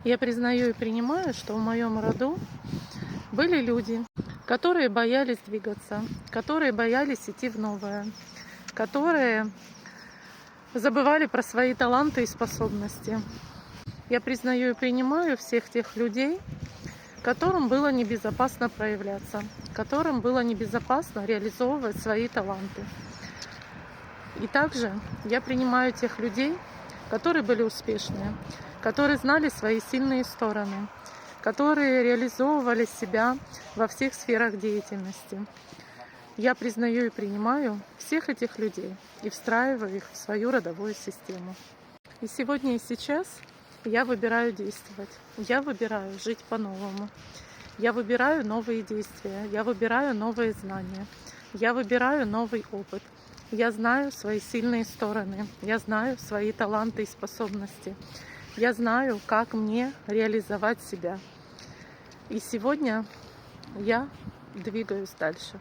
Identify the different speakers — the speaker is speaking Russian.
Speaker 1: Я признаю и принимаю, что в моем роду были люди, которые боялись двигаться, которые боялись идти в новое, которые забывали про свои таланты и способности. Я признаю и принимаю всех тех людей, которым было небезопасно проявляться, которым было небезопасно реализовывать свои таланты. И также я принимаю тех людей, которые были успешные, которые знали свои сильные стороны, которые реализовывали себя во всех сферах деятельности. Я признаю и принимаю всех этих людей и встраиваю их в свою родовую систему. И сегодня и сейчас я выбираю действовать, я выбираю жить по-новому, я выбираю новые действия, я выбираю новые знания, я выбираю новый опыт. Я знаю свои сильные стороны, я знаю свои таланты и способности, я знаю, как мне реализовать себя. И сегодня я двигаюсь дальше.